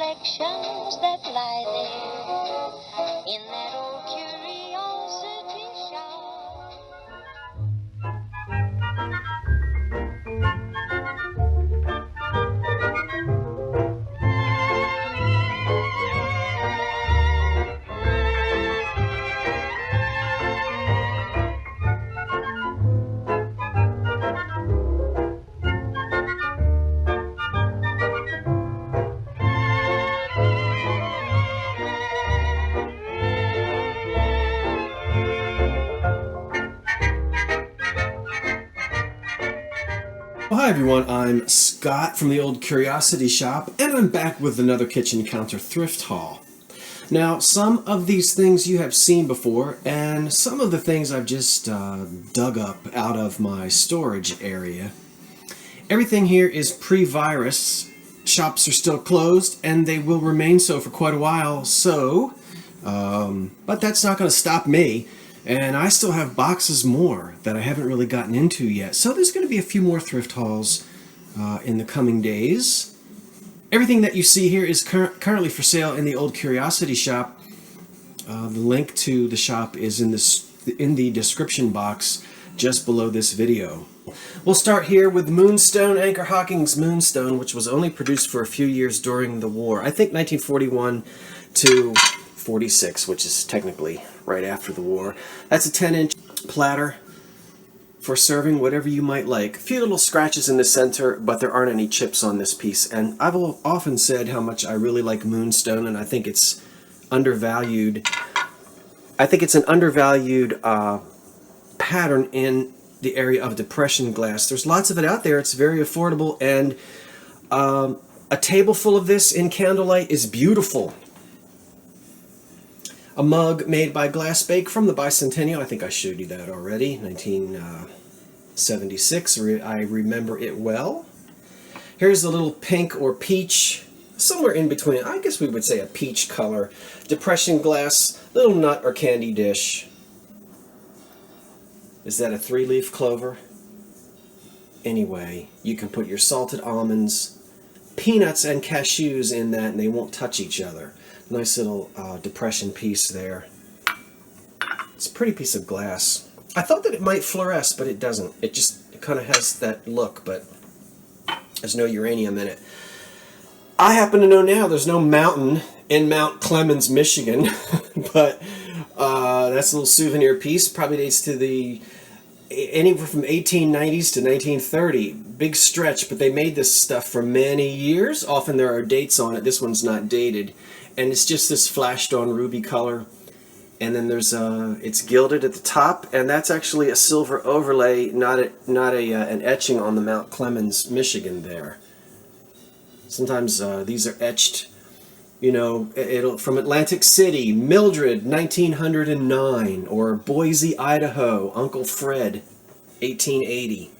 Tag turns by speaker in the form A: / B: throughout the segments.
A: collections that lie there in that old curiosity shop.
B: Well, hi everyone, I'm Scott from the Old Curiosity Shop, and I'm back with another kitchen counter thrift haul. Now, some of these things you have seen before, and some of the things I've just dug up out of my storage area. Everything here is pre-virus. Shops are still closed, and they will remain so for quite a while, but that's not going to stop me. And I still have boxes more that I haven't really gotten into yet. So there's going to be a few more thrift hauls in the coming days. Everything that you see here is currently for sale in the Old Curiosity Shop. The link to the shop is in the description box just below this video. We'll start here with Moonstone, Anchor Hawking's Moonstone, which was only produced for a few years during the war. I think 1941 to 46, which is technically right after the war. That's a 10-inch platter for serving whatever you might like. A few little scratches in the center, but there aren't any chips on this piece. And I've often said how much I really like Moonstone, and I think it's undervalued. I think it's an undervalued pattern in the area of depression glass. There's lots of it out there. It's very affordable, and a table full of this in candlelight is beautiful. A mug made by Glass Bake from the Bicentennial. I think I showed you that already. 1976. I remember it well. Here's a little pink or peach, somewhere in between. I guess we would say a peach color. Depression glass, little nut or candy dish. Is that a 3-leaf clover? Anyway, you can put your salted almonds, peanuts, and cashews in that, and they won't touch each other. Nice little depression piece there. It's a pretty piece of glass. I thought that it might fluoresce, but it doesn't. It kind of has that look, but there's no uranium in it. I happen to know now there's no mountain in Mount Clemens, Michigan, but that's a little souvenir piece. Probably dates to anywhere from 1890s to 1930. Big stretch, but they made this stuff for many years. Often there are dates on it. This one's not dated. And it's just this flashed on ruby color, and then there's it's gilded at the top, and that's actually a silver overlay, not an etching on the Mount Clemens, Michigan there. Sometimes these are etched, you know, from Atlantic City, Mildred, 1909, or Boise, Idaho, Uncle Fred, 1880.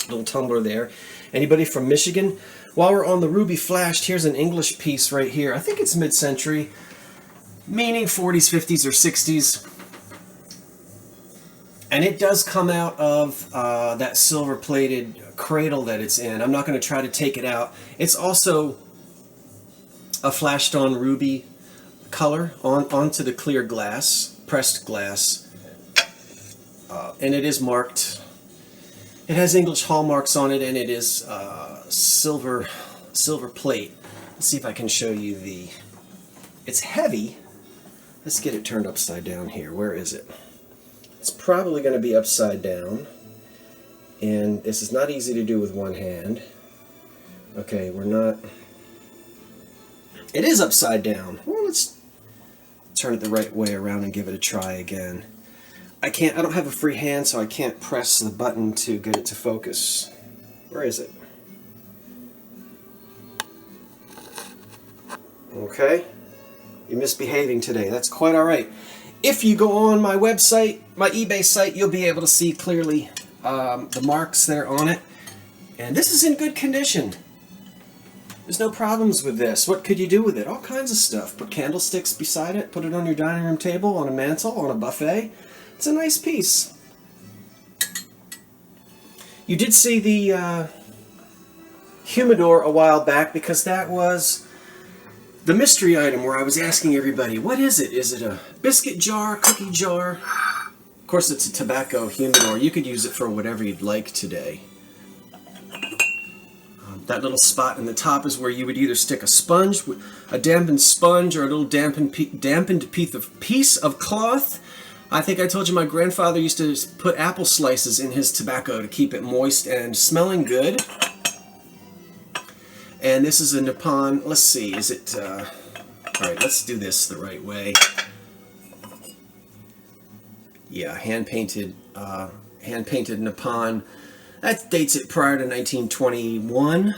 B: Little tumbler there. Anybody from Michigan? While we're on the ruby flashed, here's an English piece right here. I think it's mid-century, meaning 40s, 50s, or 60s. And it does come out of that silver-plated cradle that it's in. I'm not going to try to take it out. It's also a flashed-on ruby color onto the clear glass, pressed glass. And it is marked. It has English hallmarks on it, and it is silver plate. Let's see if I can show you it's heavy. Let's get it turned upside down here. Where is it? It's probably going to be upside down, and this is not easy to do with one hand. Okay, we're not. It is upside down. Well, let's turn it the right way around and give it a try again. I don't have a free hand, so I can't press the button to get it to focus. Where is it? Okay. You're misbehaving today. That's quite alright. If you go on my website, my eBay site, you'll be able to see clearly the marks there on it. And this is in good condition. There's no problems with this. What could you do with it? All kinds of stuff. Put candlesticks beside it, put it on your dining room table, on a mantle, on a buffet. It's a nice piece. You did see the humidor a while back, because that was the mystery item where I was asking everybody, what is it? Is it a biscuit jar, cookie jar? Of course, it's a tobacco humidor. You could use it for whatever you'd like today. That little spot in the top is where you would either stick a sponge, a dampened sponge, or a little dampened piece of cloth. I think I told you my grandfather used to put apple slices in his tobacco to keep it moist and smelling good. And this is a Nippon, let's see, is it, alright, let's do this the right way. Yeah, hand-painted Nippon. That dates it prior to 1921.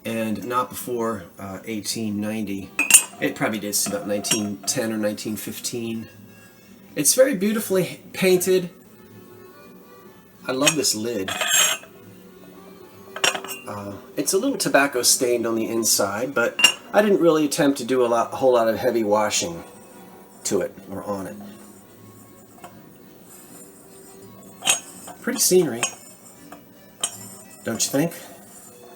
B: And not before 1890. It probably dates to about 1910 or 1915. It's very beautifully painted. I love this lid. It's a little tobacco stained on the inside, but I didn't really attempt to do a whole lot of heavy washing to it or on it. Pretty scenery, don't you think?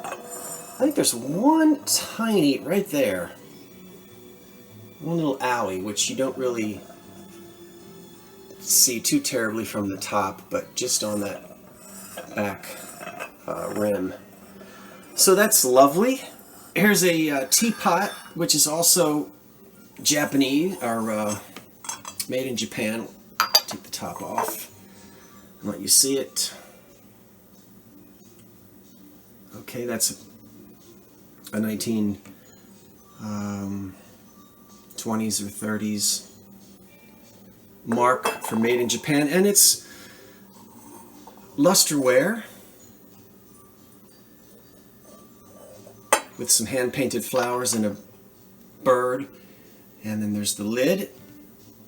B: I think there's one tiny, right there, one little alley, which you don't really see too terribly from the top, but just on that back rim. So that's lovely. Here's a teapot, which is also Japanese, or made in Japan. Take the top off and let you see it. Okay, that's a 1920s or 30s mark for made in Japan, and it's lusterware with some hand-painted flowers and a bird. And then there's the lid.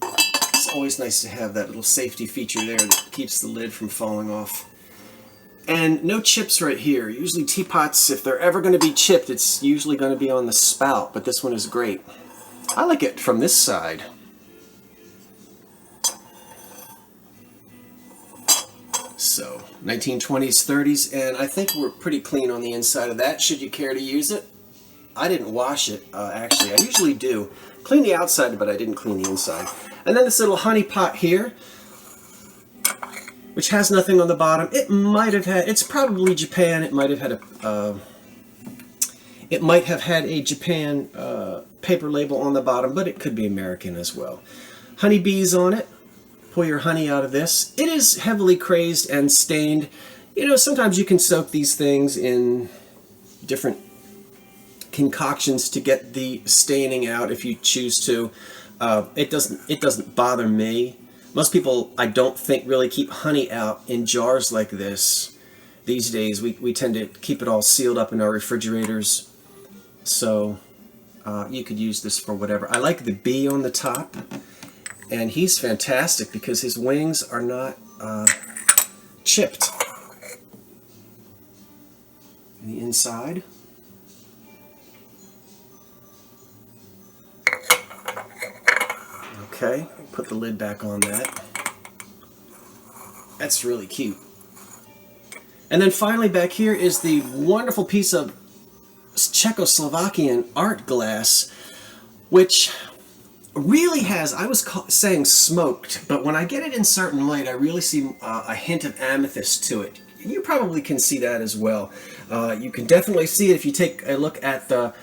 B: It's always nice to have that little safety feature there that keeps the lid from falling off. And no chips right here. Usually teapots, if they're ever going to be chipped, it's usually going to be on the spout, but this one is great. I like it from this side. So, 1920s, 30s, and I think we're pretty clean on the inside of that, should you care to use it. I didn't wash it, actually. I usually do. Clean the outside, but I didn't clean the inside. And then this little honey pot here, which has nothing on the bottom. It might have had, it's probably Japan. It might have had a Japan paper label on the bottom, but it could be American as well. Honey bees on it. Pull your honey out of this. It is heavily crazed and stained. You know, sometimes you can soak these things in different concoctions to get the staining out if you choose to. It doesn't bother me. Most people, I don't think, really keep honey out in jars like this these days. We tend to keep it all sealed up in our refrigerators, so you could use this for whatever. I like the bee on the top, and he's fantastic because his wings are not chipped. And the inside. Okay, put the lid back on that. That's really cute. And then finally back here is the wonderful piece of Czechoslovakian art glass, which really has, I was saying smoked, but when I get it in certain light, I really see a hint of amethyst to it. You probably can see that as well. You can definitely see it if you take a look at the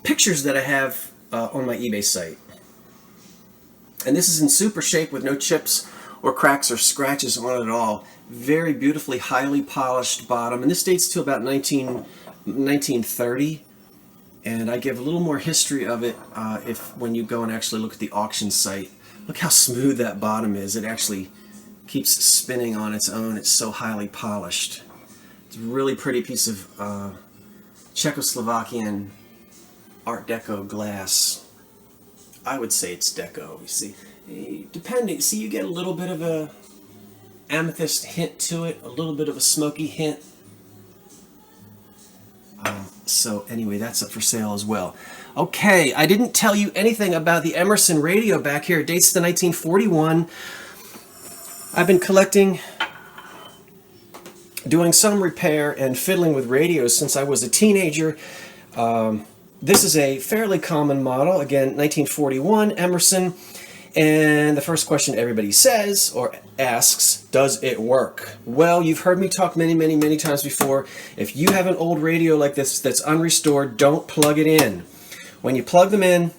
B: pictures that I have on my eBay site. And this is in super shape with no chips or cracks or scratches on it at all. Very beautifully, highly polished bottom. And this dates to about 1930. And I give a little more history of it when you go and actually look at the auction site. Look how smooth that bottom is. It actually keeps spinning on its own. It's so highly polished. It's a really pretty piece of Czechoslovakian Art Deco glass. I would say it's deco. You see, depending. See, you get a little bit of a amethyst hint to it, a little bit of a smoky hint. So anyway, that's up for sale as well. Okay, I didn't tell you anything about the Emerson radio back here. It dates to 1941. I've been collecting, doing some repair and fiddling with radios since I was a teenager. This is a fairly common model. Again, 1941 Emerson. And the first question everybody says or asks, does it work? Well, you've heard me talk many, many, many times before. If you have an old radio like this that's unrestored, don't plug it in. When you plug them in,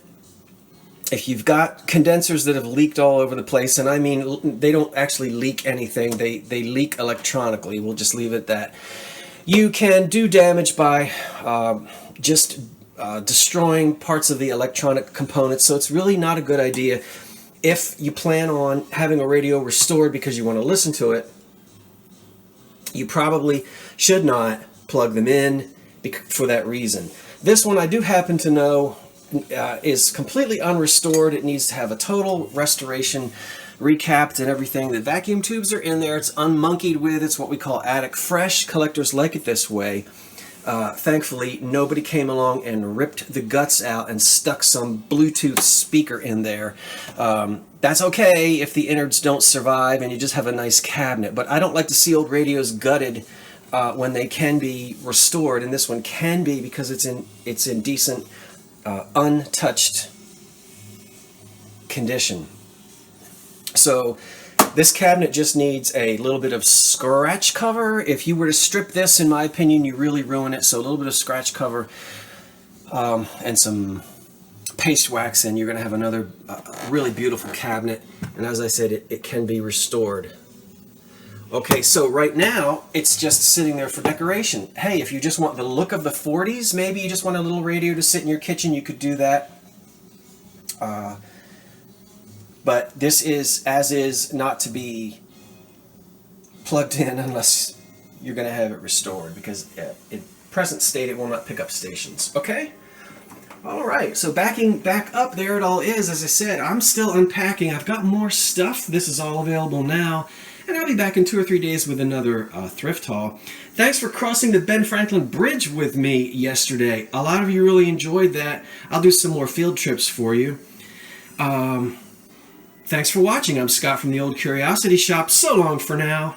B: if you've got condensers that have leaked all over the place, and I mean, they don't actually leak anything, they leak electronically, we'll just leave it at that. You can do damage by just destroying parts of the electronic components, so it's really not a good idea. If you plan on having a radio restored because you want to listen to it, you probably should not plug them in for that reason. This one I do happen to know is completely unrestored. It needs to have a total restoration, recapped and everything. The vacuum tubes are in there. It's unmonkeyed with. It's what we call attic fresh. Collectors like it this way. Thankfully, nobody came along and ripped the guts out and stuck some Bluetooth speaker in there. That's okay if the innards don't survive and you just have a nice cabinet. But I don't like to see old radios gutted when they can be restored, and this one can be because it's in decent, untouched condition. So this cabinet just needs a little bit of scratch cover. If you were to strip this, in my opinion, you really ruin it. So a little bit of scratch cover and some paste wax, and you're going to have another really beautiful cabinet. And as I said, it can be restored. Okay, so right now, it's just sitting there for decoration. Hey, if you just want the look of the 40s, maybe you just want a little radio to sit in your kitchen, you could do that. But this is, as is, not to be plugged in unless you're going to have it restored, because in present state it will not pick up stations. Okay? Alright, so backing back up, there it all is. As I said, I'm still unpacking. I've got more stuff. This is all available now. And I'll be back in 2 or 3 days with another thrift haul. Thanks for crossing the Ben Franklin Bridge with me yesterday. A lot of you really enjoyed that. I'll do some more field trips for you. Thanks for watching. I'm Scott from the Old Curiosity Shop. So long for now.